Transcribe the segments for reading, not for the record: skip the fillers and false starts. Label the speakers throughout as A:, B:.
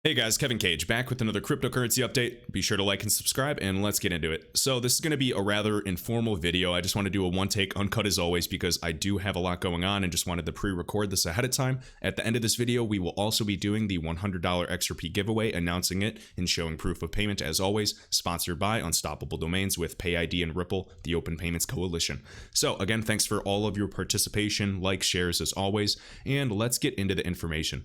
A: Hey guys, Kevin Cage back with another cryptocurrency update. Be sure to like and subscribe and let's get into it. So this is going to be a rather informal video. I just want to do a one take uncut as always because I do have a lot going on and just wanted to pre-record this ahead of time. At the end of this video, we will also be doing the $100 XRP giveaway, announcing it and showing proof of payment as always, sponsored by Unstoppable Domains with PayID and Ripple, the Open Payments Coalition. So again, thanks for all of your participation, likes, shares as always, and let's get into the information.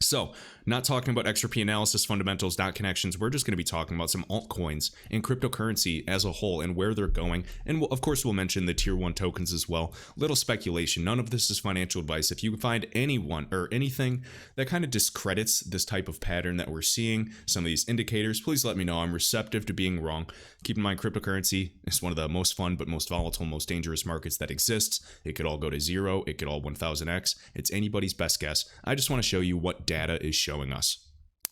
A: So, not talking about XRP analysis, fundamentals, dot connections. We're just going to be talking about some altcoins and cryptocurrency as a whole and where they're going. And of course, we'll mention the tier 1 tokens as well. Little speculation. None of this is financial advice. If you find anyone or anything that kind of discredits this type of pattern that we're seeing, some of these indicators, please let me know. I'm receptive to being wrong. Keep in mind, cryptocurrency is one of the most fun but most volatile, most dangerous markets that exists. It could all go to zero. It could all 1000x. It's anybody's best guess. I just want to show you what data is showing us.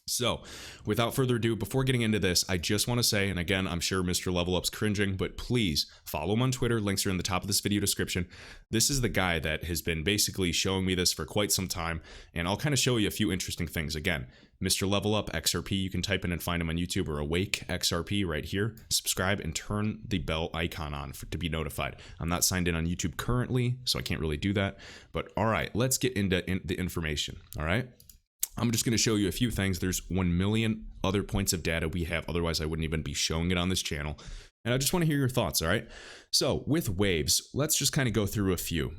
A: So without further ado, before getting into this, I just want to say, and again, I'm sure MrLevelUp's cringing, but please follow him on Twitter. Links are in the top of this video description. This is the guy that has been basically showing me this for quite some time, and I'll kind of show you a few interesting things. Again, MrLevelUp XRP, you can type in and find him on YouTube, or Awake XRP right here. Subscribe and turn the bell icon on to be notified. I'm not signed in on YouTube currently, so I can't really do that. But all right, let's get into the information. All right. I'm just going to show you a few things. There's 1 million other points of data we have. Otherwise, I wouldn't even be showing it on this channel. And I just want to hear your thoughts, all right? So with waves, let's just kind of go through a few.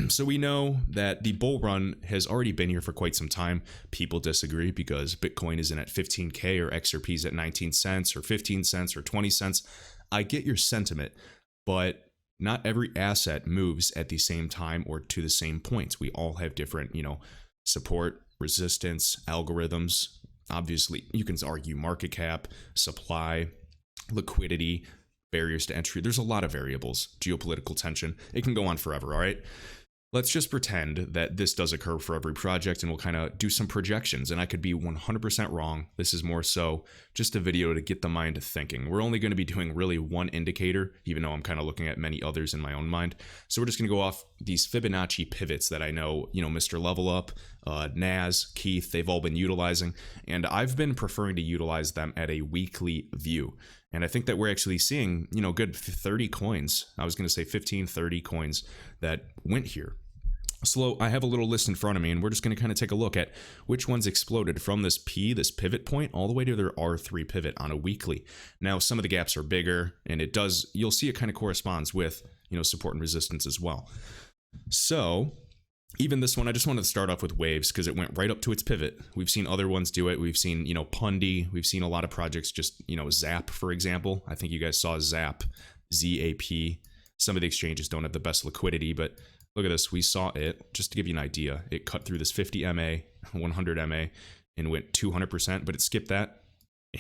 A: So we know that the bull run has already been here for quite some time. People disagree because Bitcoin isn't at 15K or XRP is at 19 cents or 15 cents or 20 cents. I get your sentiment, but not every asset moves at the same time or to the same points. We all have different, support, resistance, algorithms. Obviously, you can argue market cap, supply, liquidity, barriers to entry. There's a lot of variables, geopolitical tension. It can go on forever, all right? Let's just pretend that this does occur for every project and we'll kind of do some projections, and I could be 100% wrong. This is more so just a video to get the mind thinking. We're only going to be doing really one indicator, even though I'm kind of looking at many others in my own mind. So we're just going to go off these Fibonacci pivots that I know, MrLevelUp, Naz, Keith, they've all been utilizing, and I've been preferring to utilize them at a weekly view. And I think that we're actually seeing, good 30 coins. I was going to say 15, 30 coins that went here. So I have a little list in front of me, and we're just going to kind of take a look at which ones exploded from this this pivot point, all the way to their R3 pivot on a weekly. Now, some of the gaps are bigger, and you'll see it kind of corresponds with, support and resistance as well. So even this one, I just wanted to start off with waves because it went right up to its pivot. We've seen other ones do it. We've seen, Pundi. We've seen a lot of projects just, Zap, for example. I think you guys saw Zap, ZAP. Some of the exchanges don't have the best liquidity, but look at this. We saw it, just to give you an idea. It cut through this 50 MA, 100 MA, and went 200%, but it skipped that.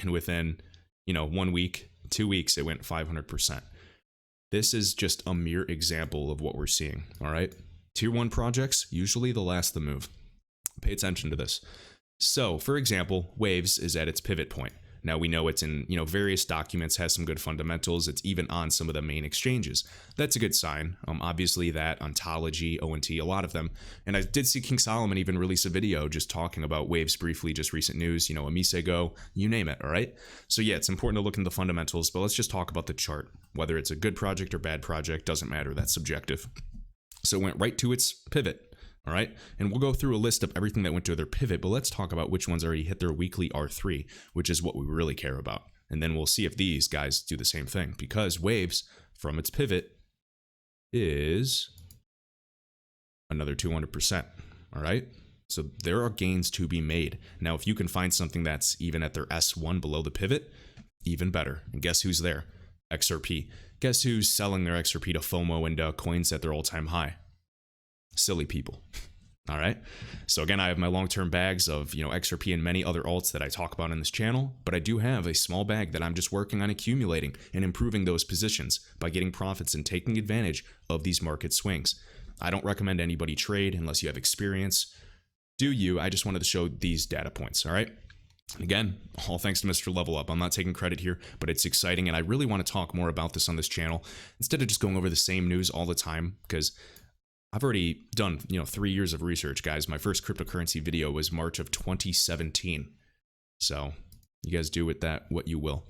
A: And within, 1 week, 2 weeks, it went 500%. This is just a mere example of what we're seeing, all right? Tier 1 projects, usually the last to move. Pay attention to this. So, for example, Waves is at its pivot point. Now we know it's in, various documents, has some good fundamentals. It's even on some of the main exchanges. That's a good sign. Obviously that, Ontology, ONT, a lot of them. And I did see King Solomon even release a video just talking about Waves briefly, just recent news, Amisego, you name it, all right? So yeah, it's important to look into the fundamentals, but let's just talk about the chart. Whether it's a good project or bad project, doesn't matter. That's subjective. So it went right to its pivot, all right? And we'll go through a list of everything that went to their pivot, but let's talk about which ones already hit their weekly R3, which is what we really care about. And then we'll see if these guys do the same thing, because Waves, from its pivot, is another 200%, all right? So there are gains to be made. Now, if you can find something that's even at their S1 below the pivot, even better. And guess who's there? XRP. Guess who's selling their XRP to FOMO and coins at their all-time high? Silly people. All right. So again, I have my long-term bags of, XRP and many other alts that I talk about on this channel, but I do have a small bag that I'm just working on accumulating and improving those positions by getting profits and taking advantage of these market swings. I don't recommend anybody trade unless you have experience. Do you? I just wanted to show these data points. All right. Again, all thanks to MrLevelUp. I'm not taking credit here, but it's exciting, and I really want to talk more about this on this channel instead of just going over the same news all the time, because I've already done, 3 years of research, guys. My first cryptocurrency video was March of 2017. So you guys do with that what you will.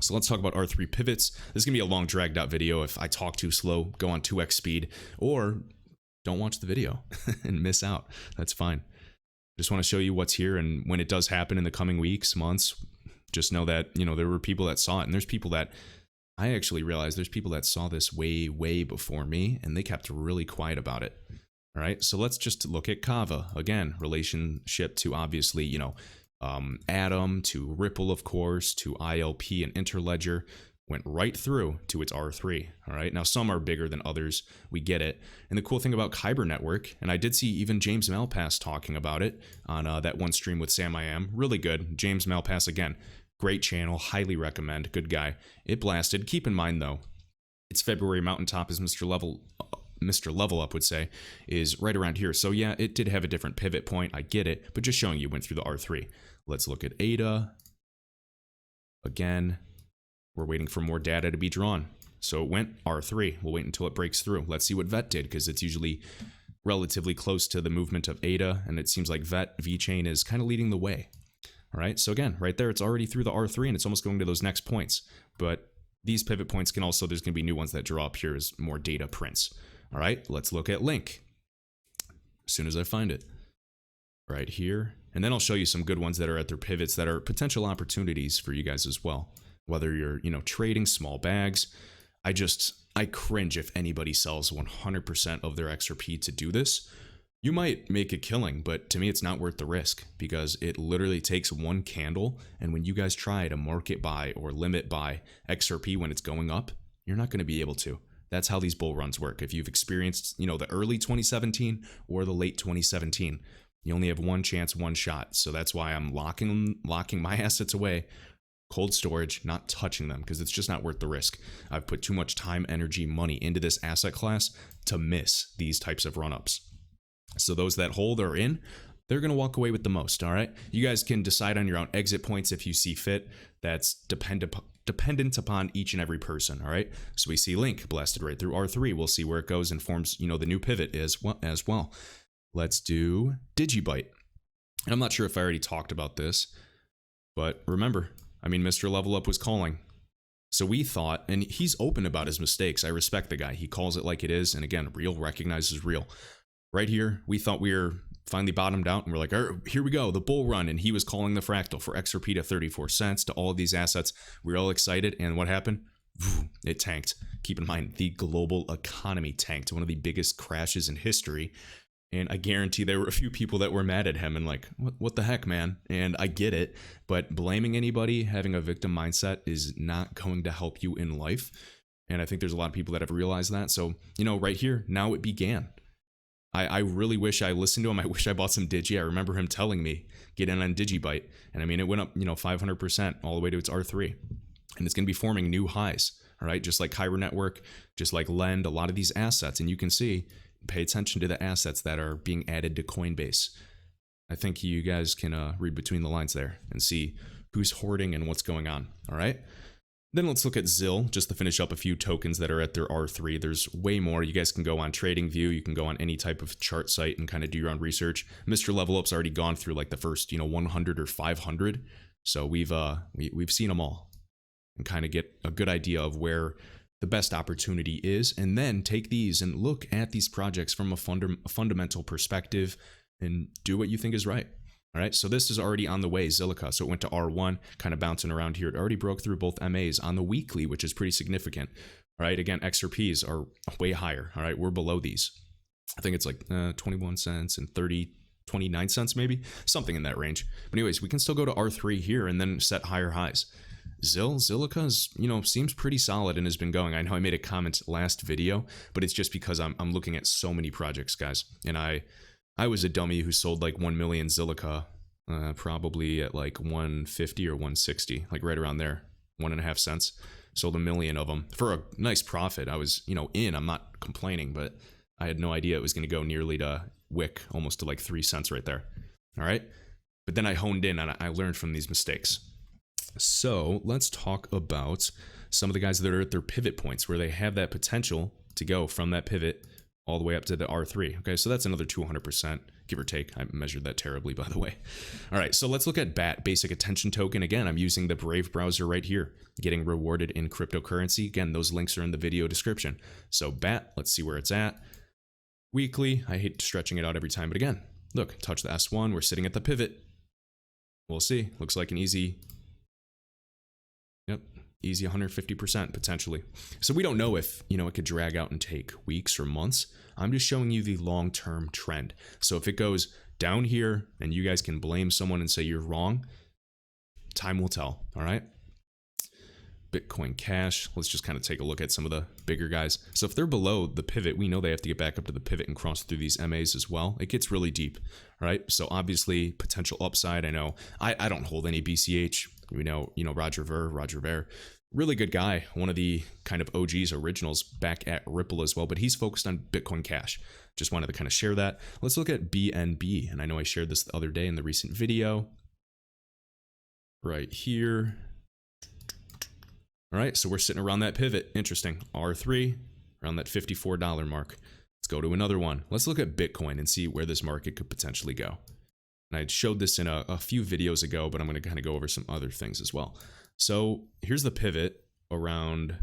A: So let's talk about R3 pivots. This is going to be a long dragged out video. If I talk too slow, go on 2x speed, or don't watch the video and miss out. That's fine. Just want to show you what's here, and when it does happen in the coming weeks, months, just know that, you know, there were people that saw it, and there's people that I actually realized there's people that saw this way before me, and they kept really quiet about it. All right, so let's just look at Kava again, relationship to obviously, you know, Atom, to Ripple, of course, to ILP and Interledger, went right through to its R3. All right, now some are bigger than others, we get it. And the cool thing about Kyber Network, and I did see even James Malpass talking about it on that one stream with Sam I Am, really good. James Malpass, again, great channel, highly recommend, good guy. It blasted. Keep in mind though, it's February, mountaintop, as MrLevelUp would say, is right around here. So yeah, it did have a different pivot point, I get it, but just showing you went through the R3. Let's look at ADA. Again, we're waiting for more data to be drawn. So it went R3. We'll wait until it breaks through. Let's see what VET did, because it's usually relatively close to the movement of ADA, and it seems like VET, VeChain, is kind of leading the way. All right, so again, right there, it's already through the R3, and it's almost going to those next points. But these pivot points can also, there's going to be new ones that draw up here as more data prints. All right, let's look at Link as soon as I find it. Right here. And then I'll show you some good ones that are at their pivots that are potential opportunities for you guys as well. Whether you're, you know, trading small bags. I cringe if anybody sells 100% of their XRP to do this. You might make a killing, but to me, it's not worth the risk, because it literally takes one candle. And when you guys try to market buy or limit buy XRP when it's going up, you're not going to be able to. That's how these bull runs work. If you've experienced, you know, the early 2017 or the late 2017, you only have one chance, one shot. So that's why I'm locking my assets away, cold storage, not touching them, because it's just not worth the risk. I've put too much time, energy, money into this asset class to miss these types of run-ups. So those that hold are in, they're going to walk away with the most, all right? You guys can decide on your own exit points if you see fit. That's dependent upon each and every person, all right? So we see Link blasted right through R3. We'll see where it goes and forms, you know, the new pivot as well. Let's do DigiByte. And I'm not sure if I already talked about this, but remember, I mean, MrLevelUp was calling. So we thought, and he's open about his mistakes. I respect the guy. He calls it like it is. And again, real recognizes real. Right here, we thought we were finally bottomed out, and we're like, all right, here we go, the bull run. And he was calling the fractal for XRP to 34 cents to all of these assets. We were all excited. And what happened? It tanked. Keep in mind, the global economy tanked. One of the biggest crashes in history. And I guarantee there were a few people that were mad at him and like, what the heck, man? And I get it, but blaming anybody, having a victim mindset is not going to help you in life. And I think there's a lot of people that have realized that. So, you know, right here, now it began. I really wish I listened to him. I wish I bought some Digi. I remember him telling me, get in on DigiByte. And I mean, it went up, you know, 500% all the way to its R3. And it's going to be forming new highs, all right? Just like Kyber Network, just like Lend, a lot of these assets. And you can see, pay attention to the assets that are being added to Coinbase. I think you guys can read between the lines there and see who's hoarding and what's going on, all right? Then let's look at ZIL, just to finish up a few tokens that are at their R3. There's way more. You guys can go on TradingView. You can go on any type of chart site and kind of do your own research. MrLevelUp's already gone through like the first, 100 or 500. So we've seen them all and kind of get a good idea of where the best opportunity is, and then take these and look at these projects from a fundamental perspective and do what you think is right. All right, so this is already on the way, Zilliqa. So it went to R1, kind of bouncing around here. It already broke through both MAs on the weekly, which is pretty significant. All right, again, XRPs are way higher. All right, we're below these. I think it's like 21 cents and 29 cents maybe, something in that range. But anyways, we can still go to R3 here and then set higher highs. Zilliqa is, seems pretty solid and has been going. I know I made a comment last video, but it's just because I'm looking at so many projects, guys. And I was a dummy who sold like 1 million Zilliqa, probably at like 150 or 160, like right around there, 1.5 cents. Sold 1 million of them for a nice profit. I was, in, I'm not complaining, but I had no idea it was going to go nearly to wick, almost to like 3 cents right there. All right. But then I honed in and I learned from these mistakes. So let's talk about some of the guys that are at their pivot points where they have that potential to go from that pivot all the way up to the R3. Okay, so that's another 200%. give or take. I measured that terribly, by the way. All right, so let's look at BAT, basic attention token. Again, I'm using the Brave browser right here, getting rewarded in cryptocurrency. Again, those links are in the video description. So BAT, let's see where it's at. Weekly, I hate stretching it out every time, but again, look, touch the S1, we're sitting at the pivot. We'll see, looks like an easy, yep, easy 150% potentially. So we don't know if, it could drag out and take weeks or months. I'm just showing you the long-term trend. So if it goes down here and you guys can blame someone and say you're wrong, time will tell, all right? Bitcoin Cash, let's just kind of take a look at some of the bigger guys. So if they're below the pivot, we know they have to get back up to the pivot and cross through these MAs as well. It gets really deep, all right? So obviously potential upside. I know I don't hold any BCH. We know, Roger Ver, really good guy. One of the kind of OGs, originals back at Ripple as well, but he's focused on Bitcoin Cash. Just wanted to kind of share that. Let's look at BNB. And I know I shared this the other day in the recent video right here. All right, so we're sitting around that pivot. Interesting. R3, around that $54 mark. Let's go to another one. Let's look at Bitcoin and see where this market could potentially go. And I showed this in a few videos ago, but I'm going to kind of go over some other things as well. So here's the pivot around,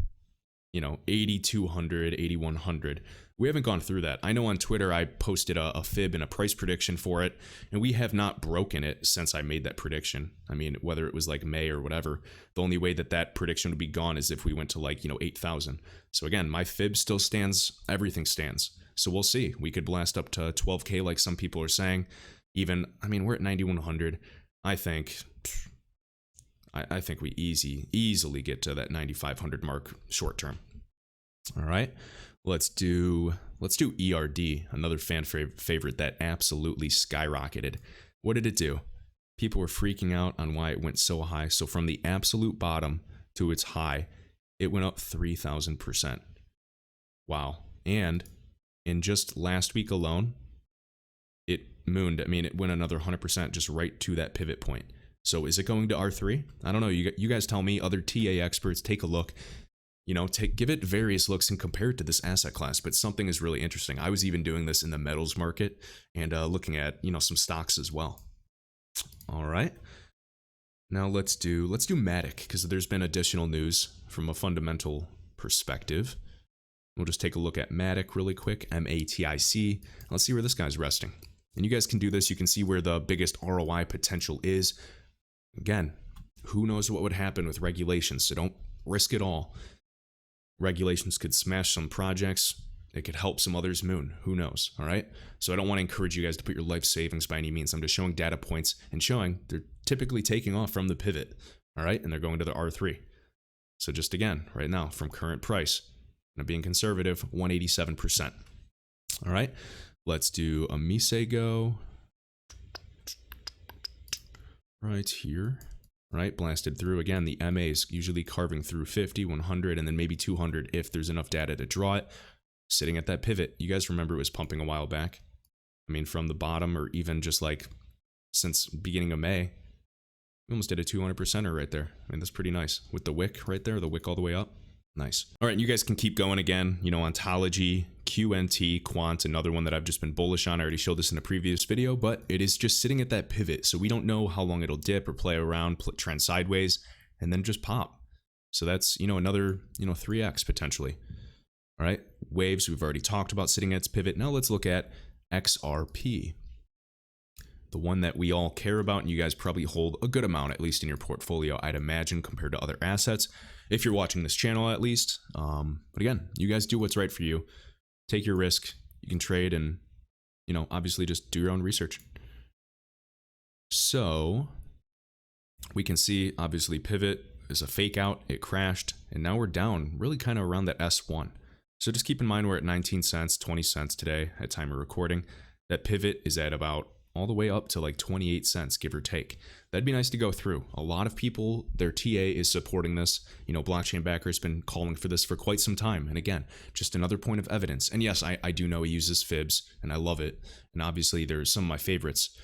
A: 8,200, 8,100. We haven't gone through that. I know on Twitter I posted a fib and a price prediction for it, and we have not broken it since I made that prediction. I mean, whether it was like May or whatever, the only way that prediction would be gone is if we went to 8,000. So again, my fib still stands, everything stands. So we'll see. We could blast up to 12K like some people are saying. Even, we're at 9,100. I think we easily get to that 9,500 mark short term. All right. Let's do ERD, another fan favorite that absolutely skyrocketed. What did it do? People were freaking out on why it went so high. So from the absolute bottom to its high, it went up 3,000%. Wow. And in just last week alone, it mooned. It went another 100% just right to that pivot point. So is it going to R3? I don't know. You guys tell me, other TA experts, take a look. Give it various looks and compare it to this asset class, but something is really interesting. I was even doing this in the metals market and looking at, some stocks as well. All right. Now let's do Matic, because there's been additional news from a fundamental perspective. We'll just take a look at Matic really quick, MATIC. Let's see where this guy's resting. And you guys can do this. You can see where the biggest ROI potential is. Again, who knows what would happen with regulations, so don't risk it all. Regulations could smash some projects. It could help some others moon. Who knows? All right. So I don't want to encourage you guys to put your life savings by any means. I'm just showing data points and showing they're typically taking off from the pivot. All right. And they're going to the R3. So just again, right now from current price, and being conservative, 187%. All right. Let's do a Misego right here. Right, blasted through. Again, the MA is usually carving through 50, 100, and then maybe 200 if there's enough data to draw it. Sitting at that pivot. You guys remember it was pumping a while back. From the bottom, or even just since beginning of May, we almost did a 200%er right there. That's pretty nice. With the wick right there, the wick all the way up. Nice. All right, you guys can keep going again. Ontology, QNT, Quant, another one that I've just been bullish on. I already showed this in a previous video, but it is just sitting at that pivot. So we don't know how long it'll dip or play around, trend sideways, and then just pop. So that's, another, 3x potentially. All right, waves, we've already talked about sitting at its pivot. Now let's look at XRP. The one that we all care about, and you guys probably hold a good amount, at least in your portfolio, I'd imagine, compared to other assets. If you're watching this channel, at least. But again, you guys do what's right for you. Take your risk. You can trade and, obviously just do your own research. So we can see, obviously, pivot is a fake out. It crashed. And now we're down really kind of around that S1. So just keep in mind we're at 19 cents, 20 cents today at time of recording. That pivot is at about all the way up to 28 cents, give or take. That'd be nice to go through. A lot of people, their TA is supporting this. Blockchain Backer's been calling for this for quite some time. And again, just another point of evidence. And yes, I do know he uses fibs, and I love it. And obviously, there's some of my favorites.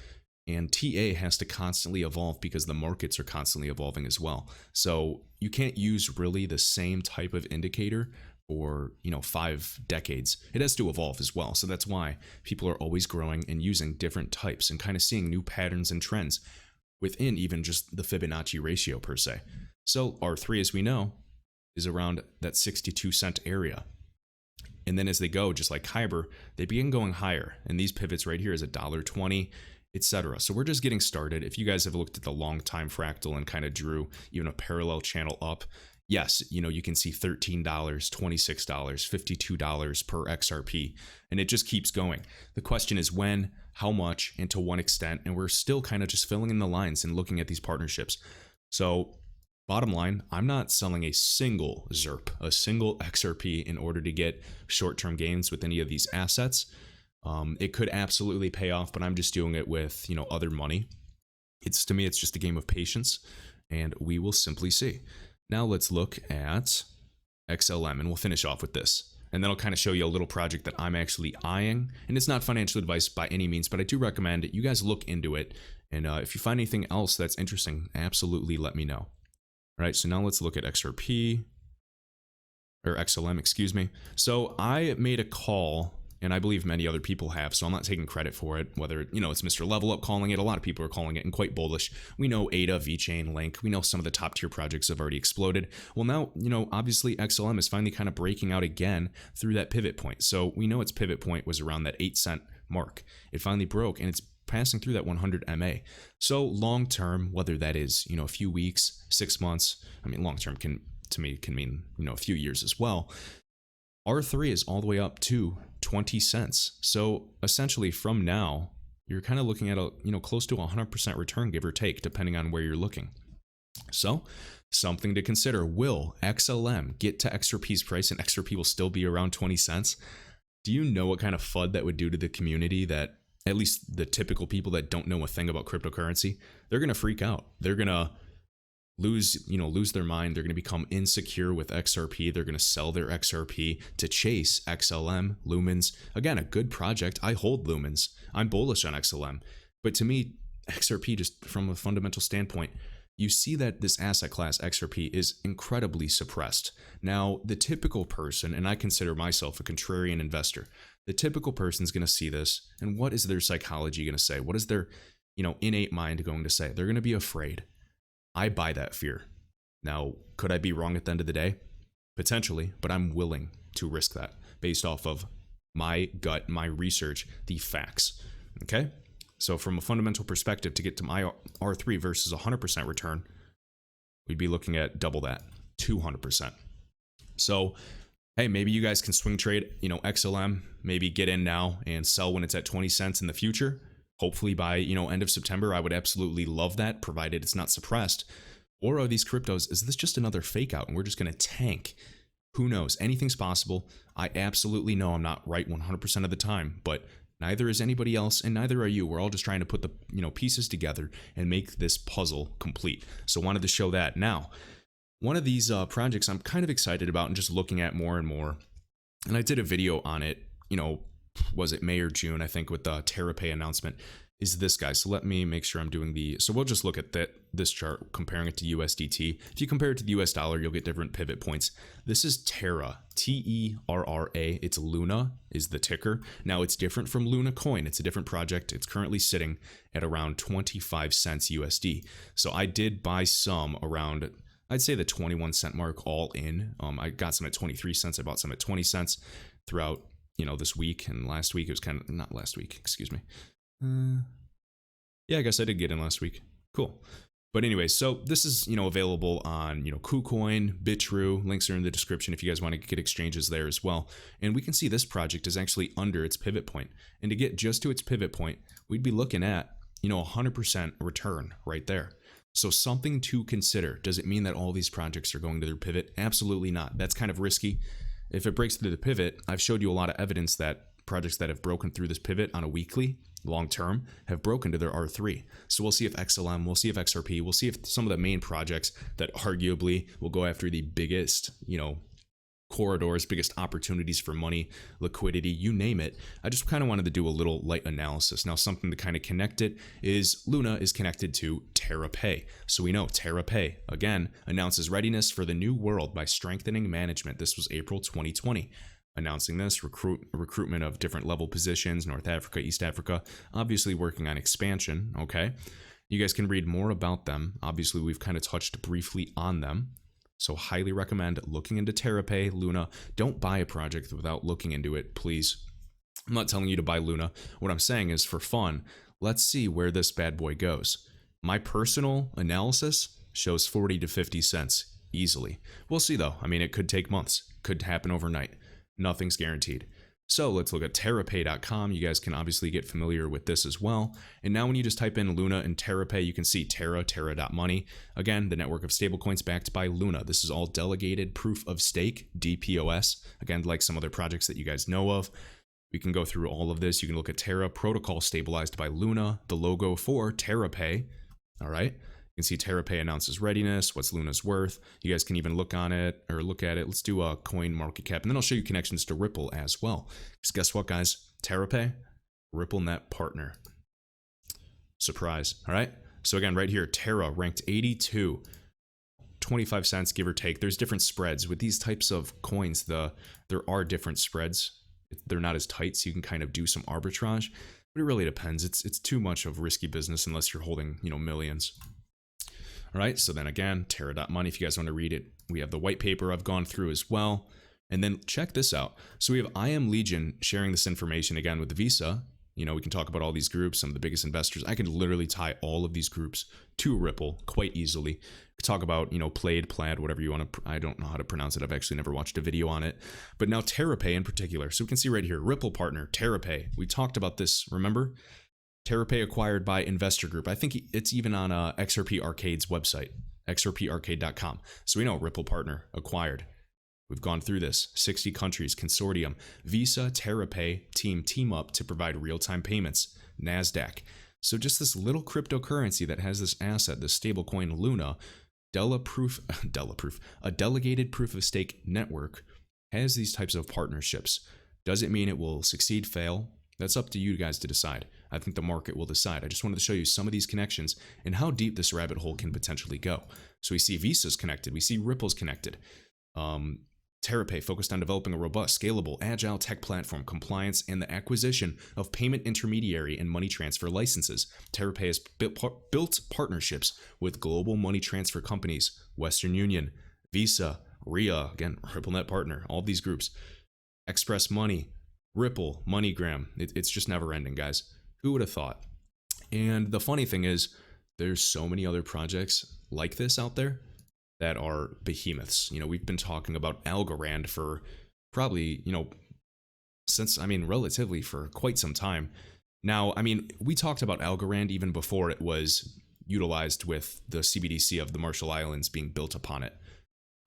A: And TA has to constantly evolve because the markets are constantly evolving as well. So you can't use really the same type of indicator for 5 decades. It has to evolve as well. So that's why people are always growing and using different types and kind of seeing new patterns and trends within even just the Fibonacci ratio per se. So R3, as we know, is around that 62-cent area. And then as they go, just like Kyber, they begin going higher. And these pivots right here is $1.20, etc. So we're just getting started. If you guys have looked at the long time fractal and kind of drew even a parallel channel up, yes, you can see $13, $26, $52 per XRP, and it just keeps going. The question is when, how much, and to what extent, and we're still kind of just filling in the lines and looking at these partnerships. So bottom line, I'm not selling a single ZERP, a single XRP in order to get short-term gains with any of these assets. It could absolutely pay off, but I'm just doing it with, other money. To me, it's just a game of patience, and we will simply see. Now let's look at XLM, and we'll finish off with this. And then I'll kind of show you a little project that I'm actually eyeing. And it's not financial advice by any means, but I do recommend you guys look into it. And if you find anything else that's interesting, absolutely let me know. All right, so now let's look at XRP, or XLM, excuse me. So I made a call, and I believe many other people have, so I'm not taking credit for it, whether, it's MrLevelUp calling it, a lot of people are calling it, and quite bullish. We know ADA, VeChain, Link, we know some of the top tier projects have already exploded. Well, now, obviously XLM is finally kind of breaking out again through that pivot point. So we know its pivot point was around that 8-cent mark. It finally broke, and it's passing through that 100 MA. So long term, whether that is, a few weeks, 6 months, long term can mean, a few years as well. R3 is all the way up to 20 cents. So essentially from now, you're kind of looking at a, close to 100% return, give or take, depending on where you're looking. So something to consider. Will XLM get to XRP's price and XRP will still be around 20 cents? Do you know what kind of FUD that would do to the community, that at least the typical people that don't know a thing about cryptocurrency? They're going to freak out. They're going to lose their mind. They're going to become insecure with XRP. They're going to sell their XRP to chase XLM, Lumens. Again, a good project. I hold Lumens. I'm bullish on XLM. But to me, XRP, just from a fundamental standpoint, you see that this asset class, XRP, is incredibly suppressed. Now, the typical person, and I consider myself a contrarian investor, the typical person's going to see this, and what is their psychology going to say? What is their, innate mind going to say? They're going to be afraid. I buy that fear. Now, could I be wrong at the end of the day? Potentially, but I'm willing to risk that based off of my gut, my research, the facts. Okay? So from a fundamental perspective, to get to my R3 versus 100% return, we'd be looking at double that, 200%. So, hey, maybe you guys can swing trade, XLM, maybe get in now and sell when it's at 20 cents in the future. Hopefully by, end of September. I would absolutely love that, provided it's not suppressed. Or are these cryptos, is this just another fake out and we're just going to tank? Who knows? Anything's possible. I absolutely know I'm not right 100% of the time, but neither is anybody else, and neither are you. We're all just trying to put the, pieces together and make this puzzle complete. So wanted to show that. Now, one of these projects I'm kind of excited about and just looking at more and more, and I did a video on it, was it May or June, I think, with the TerraPay announcement, is this guy. So let me make sure I'm doing so we'll just look at this chart, comparing it to USDT. If you compare it to the US dollar, you'll get different pivot points. This is Terra, Terra. It's Luna is the ticker. Now it's different from Luna Coin. It's a different project. It's currently sitting at around 25 cents USD. So I did buy some around, I'd say the 21 cent mark all in. I got some at 23 cents. I bought some at 20 cents throughout this week, and last week it was kind of, not last week, excuse me. Yeah, I guess I did get in last week. Cool. But anyway, so this is, available on, KuCoin, Bitrue. Links are in the description if you guys want to get exchanges there as well. And we can see this project is actually under its pivot point. And to get just to its pivot point, we'd be looking at, 100% return right there. So something to consider. Does it mean that all these projects are going to their pivot? Absolutely not. That's kind of risky. If it breaks through the pivot, I've showed you a lot of evidence that projects that have broken through this pivot on a weekly, long term, have broken to their R3. So we'll see if XLM, we'll see if XRP, we'll see if some of the main projects that arguably will go after the biggest, corridors, biggest opportunities for money, liquidity, you name it. I just kind of wanted to do a little light analysis. Now, something to kind of connect it is Luna is connected to TerraPay. So we know TerraPay, again, announces readiness for the new world by strengthening management. This was April 2020. Announcing this, recruitment of different level positions, North Africa, East Africa, obviously working on expansion, okay? You guys can read more about them. Obviously, we've kind of touched briefly on them. So highly recommend looking into TerraPay, Luna. Don't buy a project without looking into it, please. I'm not telling you to buy Luna. What I'm saying is, for fun, let's see where this bad boy goes. My personal analysis shows 40 to 50 cents easily. We'll see though. I mean, it could take months. Could happen overnight. Nothing's guaranteed. So let's look at terrapay.com. You guys can obviously get familiar with this as well. And now when you just type in Luna and TerraPay, you can see terra.money. Again, the network of stablecoins backed by Luna. This is all delegated proof of stake, DPoS. Again, like some other projects that you guys know of. We can go through all of this. You can look at Terra protocol stabilized by Luna, the logo for TerraPay. All right. You can see TerraPay announces readiness, what's Luna's worth. You guys can even look at it. Let's do a coin market cap, and then I'll show you connections to Ripple as well. Because guess what, guys? TerraPay, RippleNet partner. Surprise. All right. So again, right here, Terra ranked 82, 25 cents, give or take. There's different spreads with these types of coins. There are different spreads. They're not as tight, so you can kind of do some arbitrage. But it really depends. It's too much of risky business unless you're holding, millions. All right, so then again, terra.money, if you guys want to read it, we have the white paper I've gone through as well. And then check this out. So we have I Am Legion sharing this information again with Visa. We can talk about all these groups, some of the biggest investors. I could literally tie all of these groups to Ripple quite easily. Talk about, plaid, whatever you want to, I don't know how to pronounce it. I've actually never watched a video on it. But now TerraPay in particular. So we can see right here, Ripple partner, TerraPay. We talked about this, remember? TerraPay acquired by Investor Group. I think it's even on XRP Arcade's website, xrparcade.com. So we know Ripple partner acquired. We've gone through this. 60 countries, consortium, Visa, TerraPay, team up to provide real-time payments, NASDAQ. So just this little cryptocurrency that has this asset, this stablecoin Luna, a delegated proof of stake network has these types of partnerships. Does it mean it will succeed, fail? That's up to you guys to decide. I think the market will decide. I just wanted to show you some of these connections and how deep this rabbit hole can potentially go. So we see Visa's connected. We see Ripple's connected. TerraPay focused on developing a robust, scalable, agile tech platform, compliance, and the acquisition of payment intermediary and money transfer licenses. TerraPay has built partnerships with global money transfer companies, Western Union, Visa, RIA, again, RippleNet partner, all these groups, Express Money, Ripple, MoneyGram. It's just never ending, guys. Who would have thought? And the funny thing is, there's so many other projects like this out there that are behemoths. We've been talking about Algorand for probably, relatively for quite some time. Now, we talked about Algorand even before it was utilized with the CBDC of the Marshall Islands being built upon it,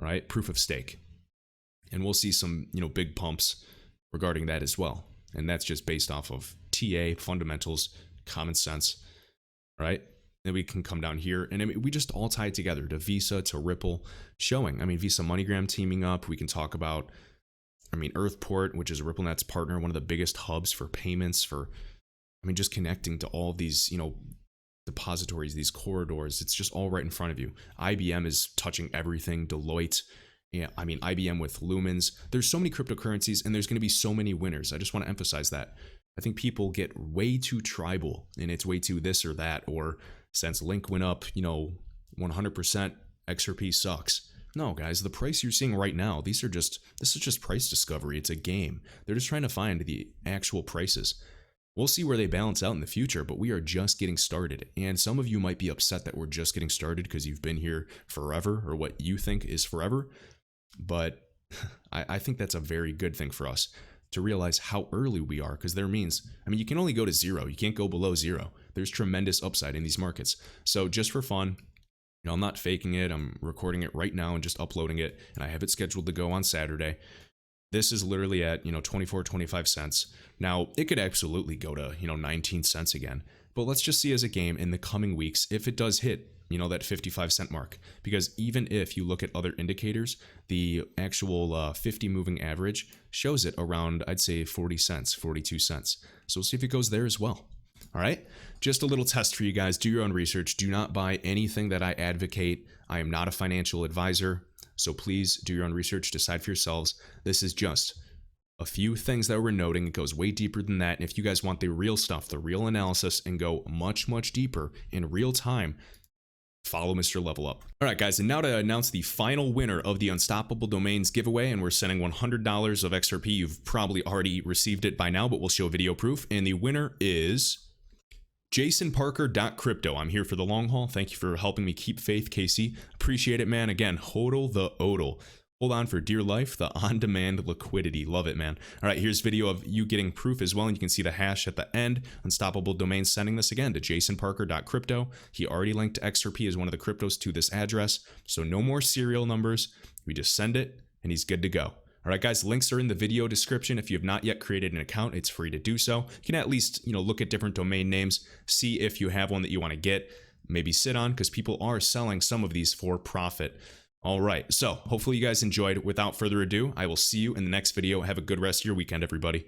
A: right? Proof of stake. And we'll see some, big pumps regarding that as well. And that's just based off of TA, fundamentals, common sense, right? Then we can come down here and we just all tie it together to Visa, to Ripple, showing, Visa MoneyGram teaming up. We can talk about, Earthport, which is RippleNet's partner, one of the biggest hubs for payments for, just connecting to all these, depositories, these corridors. It's just all right in front of you. IBM is touching everything, Deloitte. Yeah, IBM with Lumens. There's so many cryptocurrencies and there's going to be so many winners. I just want to emphasize that. I think people get way too tribal and it's way too this or that, or since Link went up, 100%, XRP sucks. No, guys, the price you're seeing right now, this is just price discovery. It's a game. They're just trying to find the actual prices. We'll see where they balance out in the future, but we are just getting started. And some of you might be upset that we're just getting started because you've been here forever, or what you think is forever. But I think that's a very good thing for us to realize how early we are, because there means, you can only go to zero. You can't go below zero. There's tremendous upside in these markets. So just for fun, I'm not faking it. I'm recording it right now and just uploading it. And I have it scheduled to go on Saturday. This is literally at, 24, 25 cents. Now, it could absolutely go to, 19 cents again. But let's just see as a game in the coming weeks, if it does hit that 55 cent mark. Because even if you look at other indicators, the actual 50 moving average shows it around, I'd say 40 cents, 42 cents. So we'll see if it goes there as well. All right, just a little test for you guys. Do your own research. Do not buy anything that I advocate. I am not a financial advisor, so please do your own research. Decide for yourselves. This is just a few things that we're noting. It goes way deeper than that. And if you guys want the real stuff, the real analysis, and go much, much deeper in real time, follow MrLevelUp. All right, guys, and now to announce the final winner of the Unstoppable Domains giveaway, and we're sending $100 of XRP. You've probably already received it by now, but we'll show video proof. And the winner is jasonparker.crypto. I'm here for the long haul. Thank you for helping me keep faith, Casey. Appreciate it, man. Again, hodl the odl. Hold on for dear life, the on-demand liquidity. Love it, man. All right, here's video of you getting proof as well, and you can see the hash at the end. Unstoppable Domains sending this again to jasonparker.crypto. He already linked XRP as one of the cryptos to this address, so no more serial numbers. We just send it, and he's good to go. All right, guys, links are in the video description. If you have not yet created an account, it's free to do so. You can at least, look at different domain names, see if you have one that you want to get, maybe sit on, because people are selling some of these for profit. All right, so hopefully you guys enjoyed. Without further ado, I will see you in the next video. Have a good rest of your weekend, everybody.